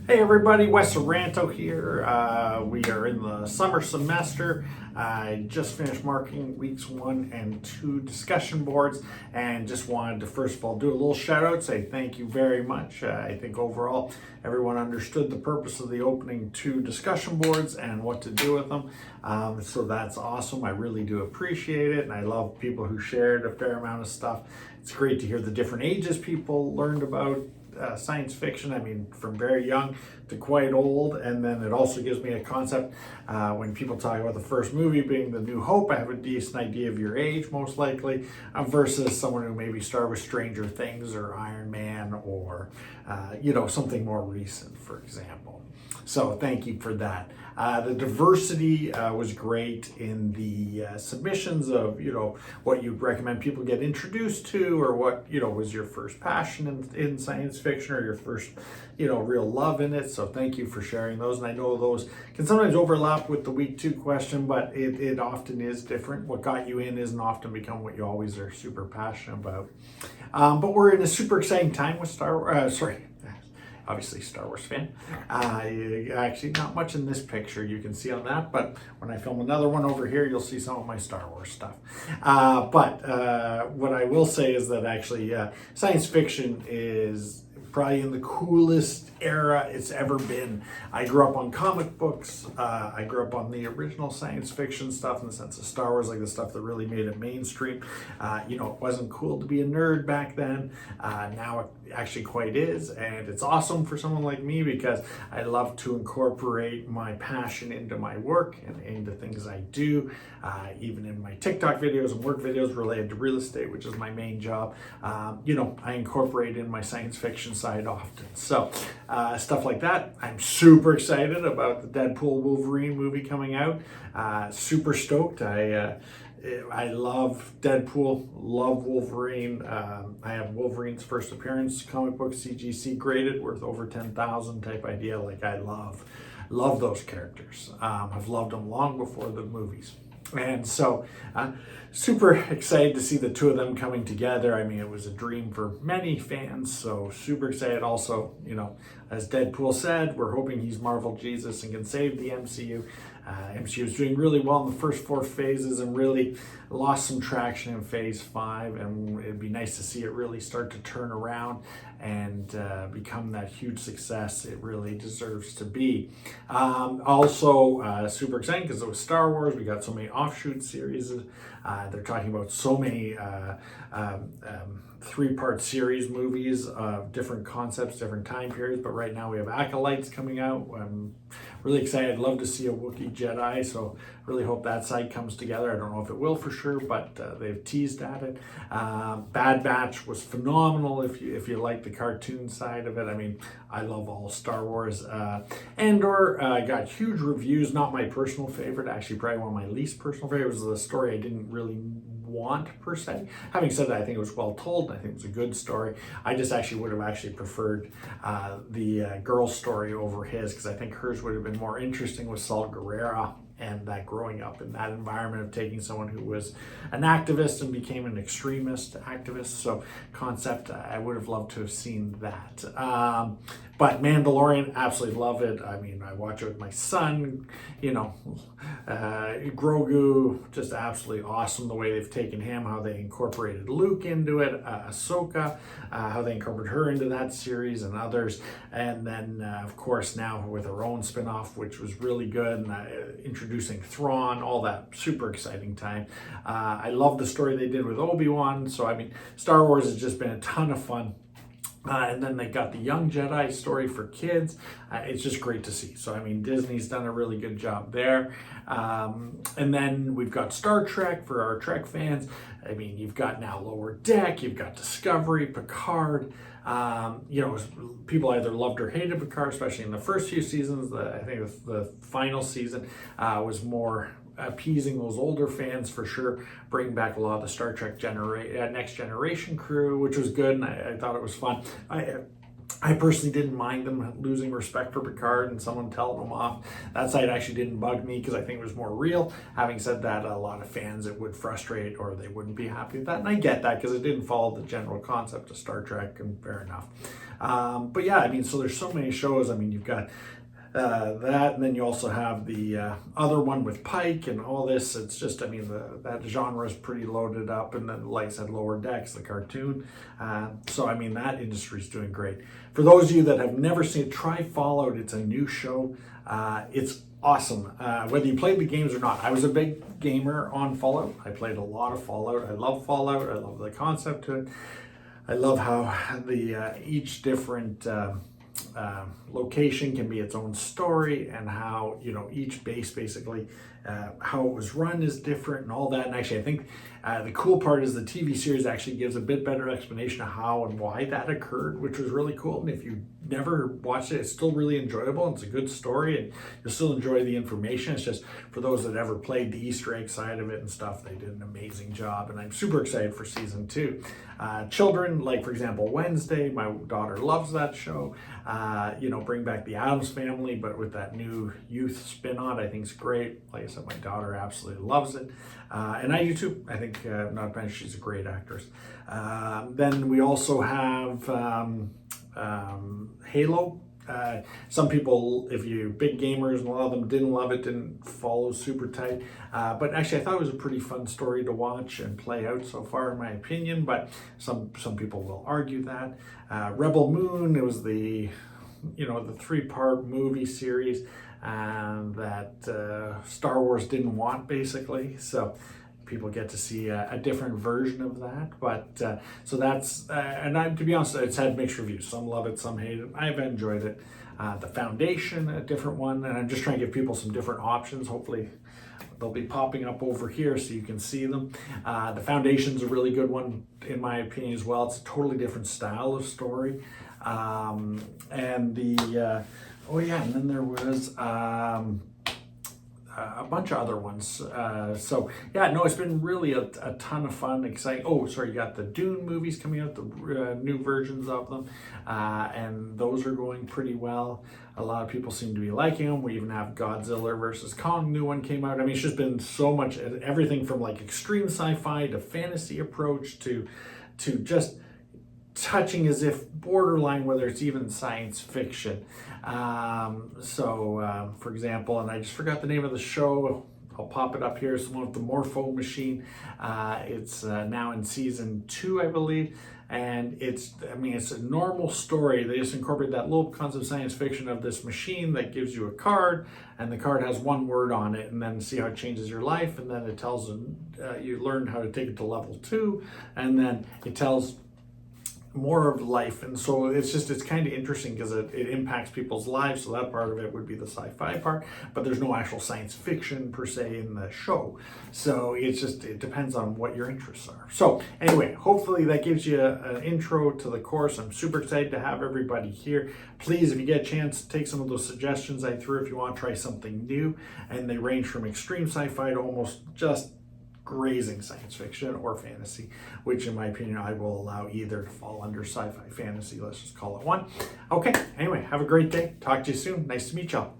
Hey everybody, Wes Aranto here. We are in the summer semester. I just finished marking weeks 1 and 2 discussion boards and just wanted to first of all do a little shout out, say thank you very much. I think overall everyone understood the purpose of the opening 2 discussion boards and what to do with them. So that's awesome. I really do appreciate it, and I love people who shared a fair amount of stuff. It's great to hear the different ages people learned about science fiction. I mean, from very young to quite old. And then it also gives me a concept when people talk about the first movie being The New Hope. I have a decent idea of your age, most likely, versus someone who maybe started with Stranger Things or Iron Man or, something more recent, for example. So thank you for that. The diversity was great in the submissions of, what you'd recommend people get introduced to, or what, was your first passion in science fiction, or your first, real love in it. So thank you for sharing those. And I know those can sometimes overlap with the week 2 question, but it often is different. What got you in isn't often become what you always are super passionate about. But we're in a super exciting time with obviously Star Wars fan. Actually, not much in this picture you can see on that, but when I film another one over here, you'll see some of my Star Wars stuff. But what I will say is that actually science fiction is probably in the coolest era it's ever been. I grew up on comic books. I grew up on the original science fiction stuff in the sense of Star Wars, like the stuff that really made it mainstream. It wasn't cool to be a nerd back then. Now it actually quite is, and it's awesome for someone like me because I love to incorporate my passion into my work and into things I do, even in my TikTok videos and work videos related to real estate, which is my main job. I incorporate in my science fiction side often. So stuff like that. I'm super excited about the Deadpool Wolverine movie coming out. Super stoked. I love Deadpool, love Wolverine. I have Wolverine's first appearance comic book CGC graded, worth over 10,000 type idea. Like, I love those characters. I've loved them long before the movies. And so super excited to see the 2 of them coming together. I mean, it was a dream for many fans, so super excited. Also, as Deadpool said, we're hoping he's Marvel Jesus and can save the MCU. MCU is doing really well in the first 4 phases and really lost some traction in phase 5, and it'd be nice to see it really start to turn around and become that huge success it really deserves to be. Also super exciting because it was Star Wars. We got so many offshoot series. They're talking about so many 3-part series movies of different concepts, different time periods. But right now we have Acolytes coming out. I'm really excited. I'd love to see a Wookiee Jedi, so really hope that side comes together. I don't know if it will for sure, but they've teased at it. Bad Batch was phenomenal if you like the cartoon side of it. I mean, I love all Star Wars. Andor got huge reviews. Not my personal favorite. Actually, probably one of my least personal favorites. Was the story I didn't really want per se. Having said that, I think it was well told. I think it was a good story. I just actually would have preferred the girl's story over his, because I think hers would have been more interesting with Saul Guerrero and that growing up in that environment of taking someone who was an activist and became an extremist activist. So concept, I would have loved to have seen that. But Mandalorian, absolutely love it. I mean, I watch it with my son, Grogu, just absolutely awesome the way they've taken him, how they incorporated Luke into it, Ahsoka, how they incorporated her into that series and others. And then, of course, now with her own spinoff, which was really good, and introducing Thrawn, all that super exciting time. I love the story they did with Obi-Wan. So, I mean, Star Wars has just been a ton of fun. And then they got the Young Jedi story for kids. It's just great to see. So, I mean, Disney's done a really good job there. And then we've got Star Trek for our Trek fans. I mean, you've got now Lower Deck, you've got Discovery, Picard. People either loved or hated Picard, especially in the first few seasons. I think the final season was more appeasing those older fans for sure, bringing back a lot of the Star Trek Next Generation crew, which was good, and I thought it was fun. I personally didn't mind them losing respect for Picard and someone telling them off. That side actually didn't bug me because I think it was more real. Having said that, a lot of fans it would frustrate or they wouldn't be happy with that. And I get that because it didn't follow the general concept of Star Trek, and fair enough. But yeah, I mean, so there's so many shows. I mean, you've got that, and then you also have the other one with Pike and all this. It's just, I mean, that genre is pretty loaded up, and then, like I said, Lower Decks, the cartoon. So, I mean, that industry is doing great. For those of you that have never seen it, try Fallout. It's a new show. It's awesome. Whether you played the games or not, I was a big gamer on Fallout. I played a lot of Fallout. I love Fallout. I love the concept to it. I love how the each different location can be its own story, and how, you know, each base basically how it was run is different and all that. And actually, I think the cool part is the TV series actually gives a bit better explanation of how and why that occurred, which was really cool. And if you never watched it, it's still really enjoyable, and it's a good story, and you'll still enjoy the information. It's just for those that ever played the Easter egg side of it and stuff, they did an amazing job, and I'm super excited for season 2. Children, like for example Wednesday, my daughter loves that show. You know, bring back the Addams Family, but with that new youth spin on it, I think it's great. Like I said, my daughter absolutely loves it, and I do too. I think not mentioned, she's a great actress. Then we also have Halo. Some people, if you big gamers, and a lot of them didn't love it, didn't follow super tight. But actually, I thought it was a pretty fun story to watch and play out so far, in my opinion. But some people will argue that. Rebel Moon, it was the 3-part movie series that Star Wars didn't want, basically. So people get to see a different version of that. But so that's and to be honest, it's had mixed reviews. Some love it, some hate it. I've enjoyed it. The Foundation, a different one, and I'm just trying to give people some different options. Hopefully they'll be popping up over here so you can see them. The Foundation's a really good one in my opinion as well. It's a totally different style of story. And the and then there was a bunch of other ones. So yeah, no, it's been really a ton of fun, exciting. Oh, sorry, you got the Dune movies coming out, the new versions of them, and those are going pretty well. A lot of people seem to be liking them. We even have Godzilla versus Kong, new one came out. I mean, it's just been so much, everything from like extreme sci-fi to fantasy approach to just touching as if borderline, whether it's even science fiction. For example, and I just forgot the name of the show, I'll pop it up here. It's one with the Morpho machine. It's now in season 2, I believe. And it's a normal story. They just incorporate that little concept of science fiction of this machine that gives you a card, and the card has one word on it, and then see how it changes your life. And then it tells them, you learn how to take it to level 2, and then it tells more of life. And so it's kind of interesting because it impacts people's lives. So that part of it would be the sci-fi part, but there's no actual science fiction per se in the show. So it depends on what your interests are. So anyway, hopefully that gives you an intro to the course. I'm super excited to have everybody here. Please, if you get a chance, take some of those suggestions I threw if you want to try something new. And they range from extreme sci-fi to almost just grazing science fiction or fantasy, which in my opinion I will allow either to fall under sci-fi fantasy. Let's just call it one. Okay, anyway, have a great day. Talk to you soon. Nice to meet y'all.